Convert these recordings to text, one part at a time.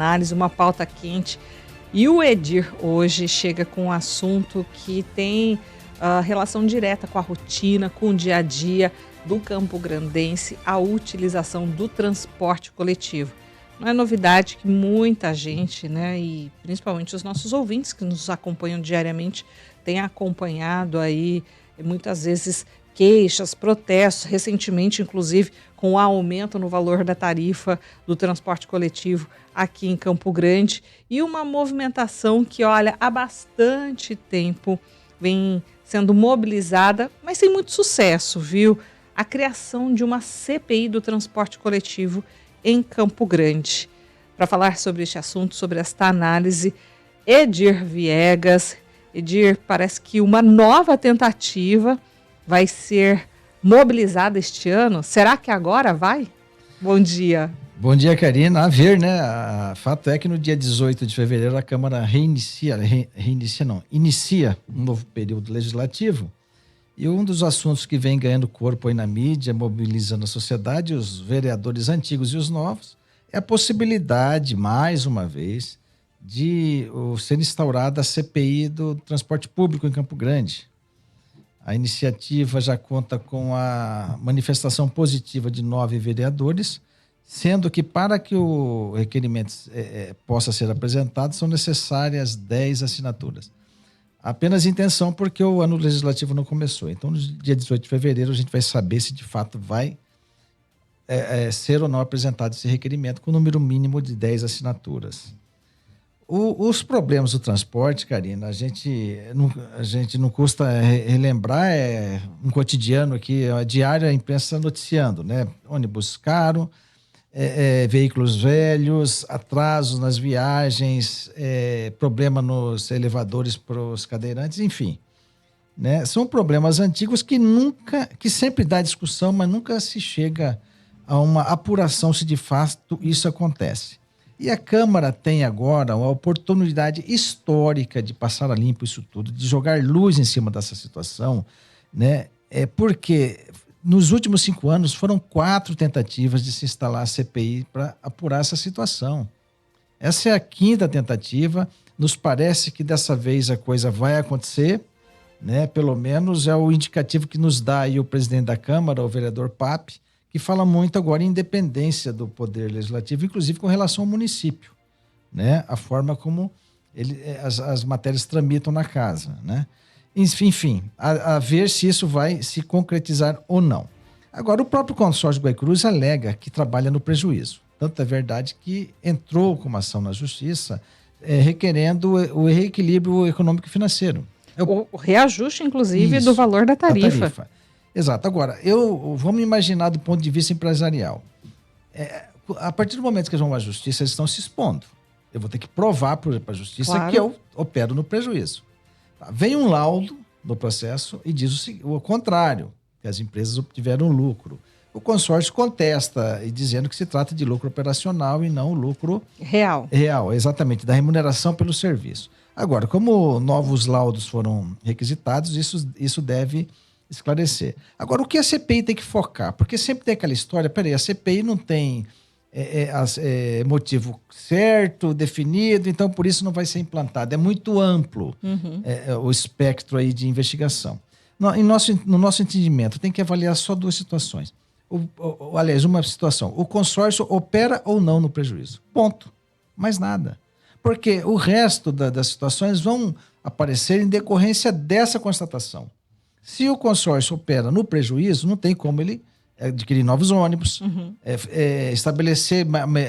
análise, uma pauta quente. E o Edir hoje chega com um assunto que tem relação direta com a rotina, com o dia a dia do campograndense, a utilização do transporte coletivo. Não é novidade que muita gente, né, e principalmente os nossos ouvintes que nos acompanham diariamente, têm acompanhado aí muitas vezes queixas, protestos, recentemente inclusive com o aumento no valor da tarifa do transporte coletivo aqui em Campo Grande e uma movimentação que, olha, há bastante tempo vem sendo mobilizada, mas sem muito sucesso, viu? A criação de uma CPI do transporte coletivo em Campo Grande. Para falar sobre este assunto, sobre esta análise, Edir Viegas. Edir, parece que uma nova tentativa vai ser mobilizada este ano. Será que agora vai? Bom dia. Bom dia, Karina. A ver, né? Fato é que no dia 18 de fevereiro a Câmara inicia um novo período legislativo. E um dos assuntos que vem ganhando corpo aí na mídia, mobilizando a sociedade, os vereadores antigos e os novos, é a possibilidade, mais uma vez, de ser instaurada a CPI do transporte público em Campo Grande. A iniciativa já conta com a manifestação positiva de 9 vereadores, sendo que para que o requerimento possa ser apresentado, são necessárias 10 assinaturas. Apenas intenção, porque o ano legislativo não começou. Então, no dia 18 de fevereiro, a gente vai saber se de fato vai ser ou não apresentado esse requerimento com o número mínimo de 10 assinaturas. Os problemas do transporte, Karina, a gente não custa relembrar, um cotidiano aqui, a diária, a imprensa noticiando, né? Ônibus caro, veículos velhos, atrasos nas viagens, problema nos elevadores para os cadeirantes, enfim, né? São problemas antigos que sempre dá discussão, mas nunca se chega a uma apuração se de fato isso acontece. E a Câmara tem agora uma oportunidade histórica de passar a limpo isso tudo, de jogar luz em cima dessa situação, né? Porque nos últimos 5 anos foram 4 tentativas de se instalar a CPI para apurar essa situação. Essa é a 5ª tentativa. Nos parece que dessa vez a coisa vai acontecer, né? Pelo menos é o indicativo que nos dá aí o presidente da Câmara, o vereador Pape, que fala muito agora em independência do poder legislativo, inclusive com relação ao município, né? A forma como as matérias tramitam na casa, né? Enfim, a ver se isso vai se concretizar ou não. Agora, o próprio consórcio Guaicruz alega que trabalha no prejuízo. Tanto é verdade que entrou com uma ação na justiça requerendo o reequilíbrio econômico e financeiro. O reajuste, inclusive, do valor da tarifa. Exato. Agora, vamos imaginar do ponto de vista empresarial. A partir do momento que eles vão à justiça, eles estão se expondo. Eu vou ter que provar para a justiça, claro, que eu opero no prejuízo. Vem um laudo no processo e diz o contrário, que as empresas obtiveram lucro. O consórcio contesta, dizendo que se trata de lucro operacional e não lucro real. Real, exatamente, da remuneração pelo serviço. Agora, como novos laudos foram requisitados, isso deve esclarecer. Agora, o que a CPI tem que focar? Porque sempre tem aquela história, a CPI não tem motivo certo, definido, então por isso não vai ser implantado. É muito amplo o espectro aí de investigação. No nosso entendimento, tem que avaliar só 2 situações. Aliás, uma situação. O consórcio opera ou não no prejuízo. Ponto. Mais nada. Porque o resto das situações vão aparecer em decorrência dessa constatação. Se o consórcio opera no prejuízo, não tem como ele adquirir novos ônibus, estabelecer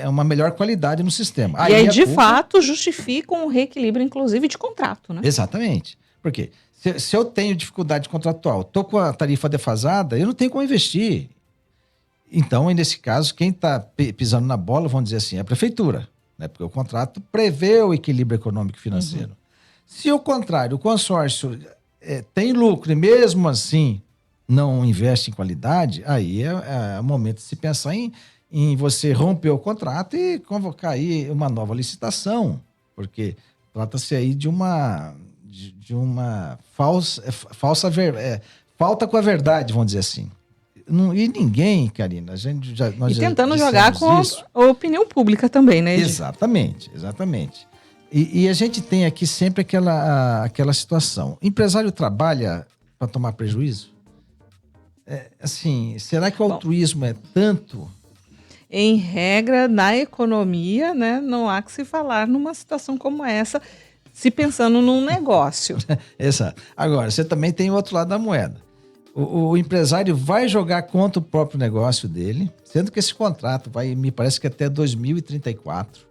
uma melhor qualidade no sistema. E aí, de fato, justifica um reequilíbrio, inclusive, de contrato, né? Exatamente. Por quê? Se eu tenho dificuldade contratual, estou com a tarifa defasada, eu não tenho como investir. Então, nesse caso, quem está pisando na bola, vamos dizer assim, é a prefeitura, né? Porque o contrato prevê o equilíbrio econômico e financeiro. Se ao contrário, o consórcio tem lucro e mesmo assim não investe em qualidade, aí é o momento de se pensar em você romper o contrato e convocar aí uma nova licitação, porque trata-se aí de uma falta com a verdade, vamos dizer assim. E ninguém, Karina, nós e tentando já jogar com a opinião pública também, né, Edir? Exatamente. E a gente tem aqui sempre aquela situação. O empresário trabalha para tomar prejuízo? Assim, será que o altruísmo é tanto? Em regra, na economia, né, não há que se falar numa situação como essa, se pensando num negócio. Exato. Agora, você também tem o outro lado da moeda. O empresário vai jogar contra o próprio negócio dele, sendo que esse contrato vai, me parece que até 2034,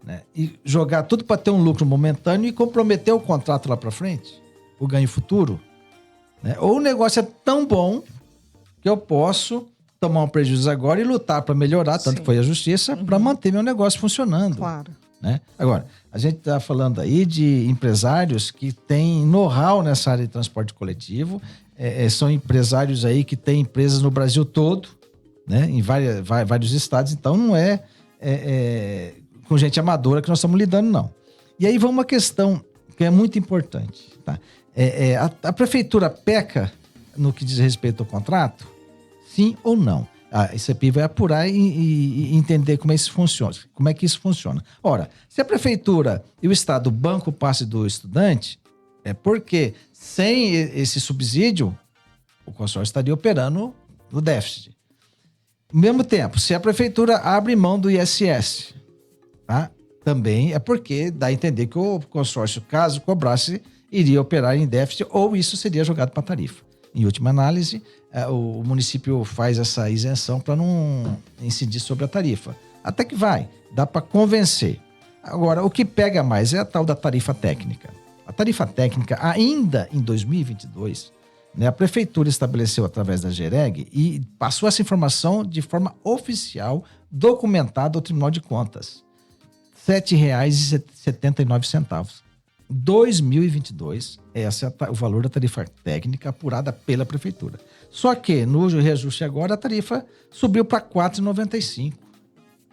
né? E jogar tudo para ter um lucro momentâneo e comprometer o contrato lá para frente, o ganho futuro, né? Ou o negócio é tão bom que eu posso tomar um prejuízo agora e lutar para melhorar, tanto que foi a justiça, para manter meu negócio funcionando. Claro. Né? Agora, a gente está falando aí de empresários que têm know-how nessa área de transporte coletivo, são empresários aí que têm empresas no Brasil todo, né? Em vários estados, então não é com gente amadora que nós estamos lidando, não. E aí vamos uma questão que é muito importante. Tá? A prefeitura peca no que diz respeito ao contrato? Sim ou não? A CPI vai apurar e entender como é que isso funciona. Ora, se a prefeitura e o Estado bancam o passe do estudante, é porque sem esse subsídio, o consórcio estaria operando no déficit. Ao mesmo tempo, se a prefeitura abre mão do ISS, tá? Também é porque dá a entender que o consórcio, caso cobrasse, iria operar em déficit ou isso seria jogado para a tarifa. Em última análise, o município faz essa isenção para não incidir sobre a tarifa. Até que dá para convencer. Agora, o que pega mais é a tal da tarifa técnica. A tarifa técnica, ainda em 2022, né, a prefeitura estabeleceu através da GEREG e passou essa informação de forma oficial, documentada ao Tribunal de Contas. R$ 7,79. 2022, esse é o valor da tarifa técnica apurada pela prefeitura. Só que no reajuste agora a tarifa subiu para R$ 4,95.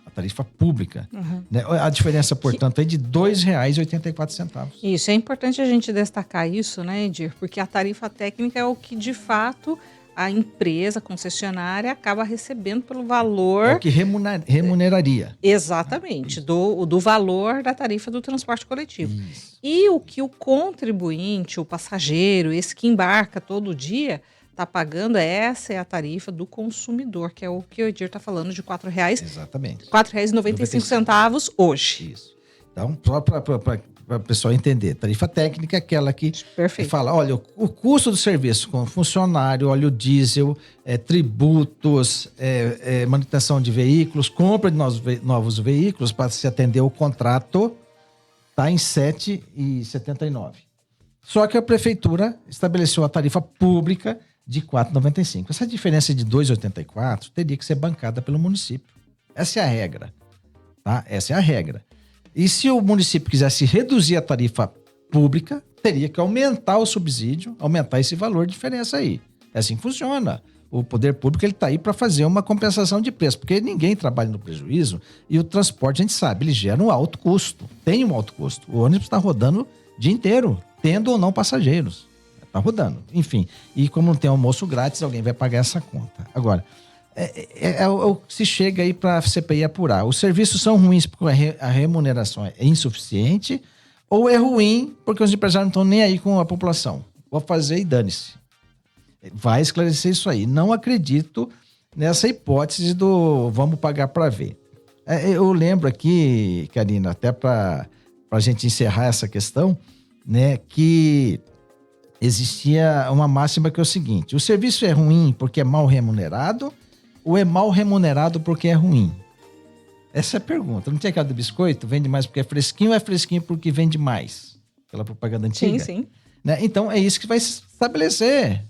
A tarifa pública. Né? A diferença, portanto, é de R$ 2,84. Isso, é importante a gente destacar isso, né, Edir? Porque a tarifa técnica é o que, de fato, a empresa concessionária acaba recebendo pelo valor... É o que remuneraria. Exatamente, do valor da tarifa do transporte coletivo. Isso. E o que o contribuinte, o passageiro, esse que embarca todo dia, está pagando, essa é a tarifa do consumidor, que é o que o Edir está falando de R$ 4,00. Exatamente. R$ 4,95 hoje. Isso. Então, só para o pessoal entender, tarifa técnica é aquela que fala, olha, o custo do serviço com funcionário, óleo diesel, tributos, manutenção de veículos, compra de novos veículos para se atender o contrato, está em R$ 7,79. Só que a prefeitura estabeleceu a tarifa pública de R$ 4,95. Essa diferença de R$ 2,84 teria que ser bancada pelo município. Essa é a regra. Tá? Essa é a regra. E se o município quisesse reduzir a tarifa pública, teria que aumentar o subsídio, aumentar esse valor de diferença aí. É assim que funciona. O poder público está aí para fazer uma compensação de preço, porque ninguém trabalha no prejuízo e o transporte, a gente sabe, ele gera um alto custo. Tem um alto custo. O ônibus está rodando o dia inteiro, tendo ou não passageiros. Está rodando. Enfim, e como não tem almoço grátis, alguém vai pagar essa conta. Agora, se chega aí para a CPI apurar. Os serviços são ruins porque a remuneração é insuficiente ou é ruim porque os empresários não estão nem aí com a população. Vou fazer e dane-se. Vai esclarecer isso aí. Não acredito nessa hipótese do vamos pagar para ver. Eu lembro aqui, Karina, até para a gente encerrar essa questão, né, que existia uma máxima que é o seguinte: o serviço é ruim porque é mal remunerado ou é mal remunerado porque é ruim? Essa é a pergunta. Não tinha aquela do biscoito? Vende mais porque é fresquinho ou é fresquinho porque vende mais? Aquela propaganda antiga? Sim. Né? Então, é isso que vai se estabelecer.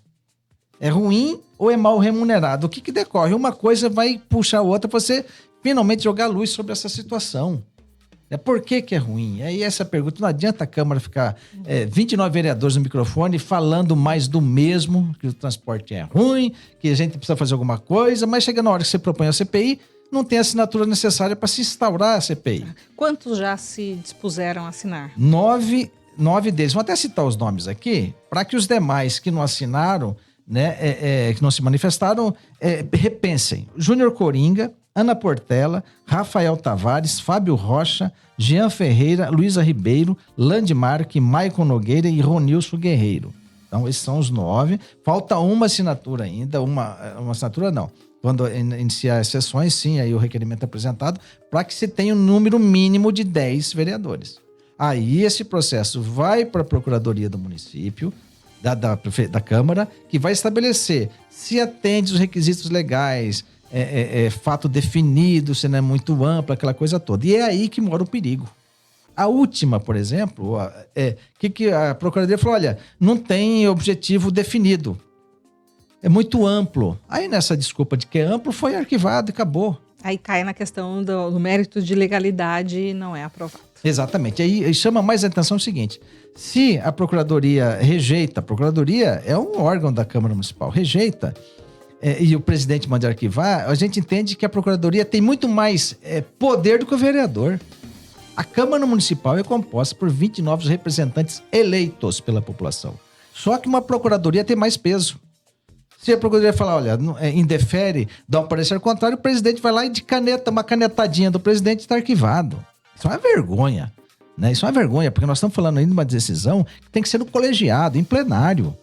É ruim ou é mal remunerado? O que decorre? Uma coisa vai puxar a outra para você finalmente jogar luz sobre essa situação. Por que é ruim? Aí essa pergunta, não adianta a Câmara ficar 29 vereadores no microfone falando mais do mesmo, que o transporte é ruim, que a gente precisa fazer alguma coisa, mas chega na hora que você propõe a CPI, não tem a assinatura necessária para se instaurar a CPI. Quantos já se dispuseram a assinar? 9 deles. Vou até citar os nomes aqui, para que os demais que não assinaram né, que não se manifestaram, repensem. Júnior Coringa, Ana Portela, Rafael Tavares, Fábio Rocha, Jean Ferreira, Luísa Ribeiro, Landmark, Maicon Nogueira e Ronilson Guerreiro. Então, esses são os 9. Falta uma assinatura ainda, uma assinatura não. Quando iniciar as sessões, sim, aí o requerimento é apresentado, para que se tenha um número mínimo de 10 vereadores. Aí esse processo vai para a Procuradoria do município, da Câmara, que vai estabelecer se atende os requisitos legais, fato definido, se não é muito amplo, aquela coisa toda. E é aí que mora o perigo. A última, por exemplo, que a Procuradoria falou, olha, não tem objetivo definido. É muito amplo. Aí nessa desculpa de que é amplo, foi arquivado e acabou. Aí cai na questão do mérito de legalidade e não é aprovado. Exatamente. Aí chama mais a atenção o seguinte, se a Procuradoria rejeita, a Procuradoria é um órgão da Câmara Municipal, rejeita, e o presidente manda arquivar, a gente entende que a Procuradoria tem muito mais poder do que o vereador. A Câmara Municipal é composta por 29 representantes eleitos pela população. Só que uma Procuradoria tem mais peso. Se a Procuradoria falar, olha, indefere, dá um parecer contrário, o presidente vai lá e de caneta, uma canetadinha do presidente está arquivado. Isso é uma vergonha, né? Isso é uma vergonha, porque nós estamos falando ainda de uma decisão que tem que ser no colegiado, em plenário.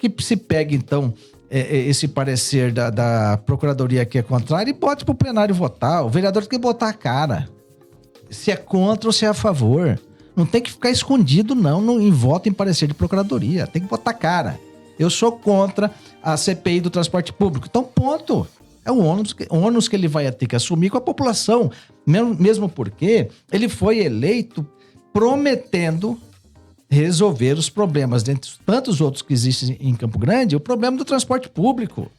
Que se pega, então, esse parecer da Procuradoria que é contrário e bote para o plenário votar. O vereador tem que botar a cara. Se é contra ou se é a favor. Não tem que ficar escondido, não, em voto em parecer de Procuradoria. Tem que botar a cara. Eu sou contra a CPI do transporte público. Então, ponto. É um ônus que ele vai ter que assumir com a população. Mesmo porque ele foi eleito prometendo resolver os problemas, dentre tantos outros que existem em Campo Grande, o problema do transporte público.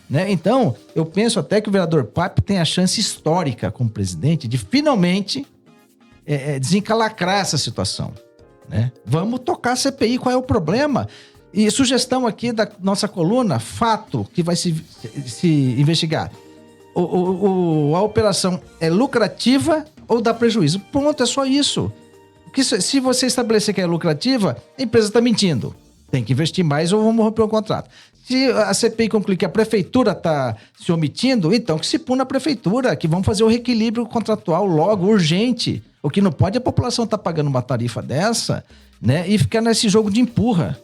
Né? Então, eu penso até que o vereador Pape tem a chance histórica como presidente de finalmente desencalacrar essa situação. Né? Vamos tocar a CPI, qual é o problema? E sugestão aqui da nossa coluna, fato que vai se investigar. A operação é lucrativa ou dá prejuízo? Pronto, é só isso. Porque se você estabelecer que é lucrativa, a empresa está mentindo. Tem que investir mais ou vamos romper o contrato. Se a CPI concluir que a prefeitura está se omitindo, então que se puna a prefeitura, que vamos fazer o reequilíbrio contratual logo, urgente. O que não pode é a população estar pagando uma tarifa dessa, né, e ficar nesse jogo de empurra.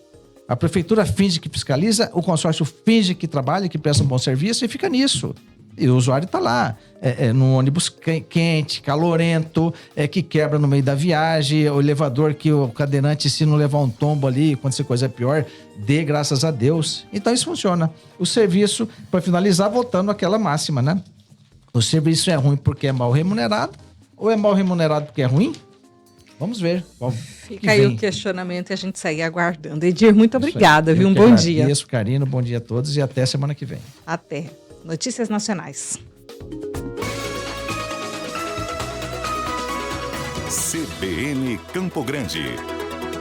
A prefeitura finge que fiscaliza, o consórcio finge que trabalha, que presta um bom serviço e fica nisso. E o usuário está lá, num ônibus quente, calorento, que quebra no meio da viagem, o elevador que o cadeirante, se não levar um tombo ali, acontecer coisa pior, dê graças a Deus. Então isso funciona. O serviço, para finalizar, voltando àquela máxima, né? O serviço é ruim porque é mal remunerado ou é mal remunerado porque é ruim? Vamos ver. Fica aí o questionamento e a gente segue aguardando. Edir, muito obrigada, viu? Um bom dia. Agradeço, Karina, bom dia a todos e até semana que vem. Até. Notícias Nacionais. CBN Campo Grande.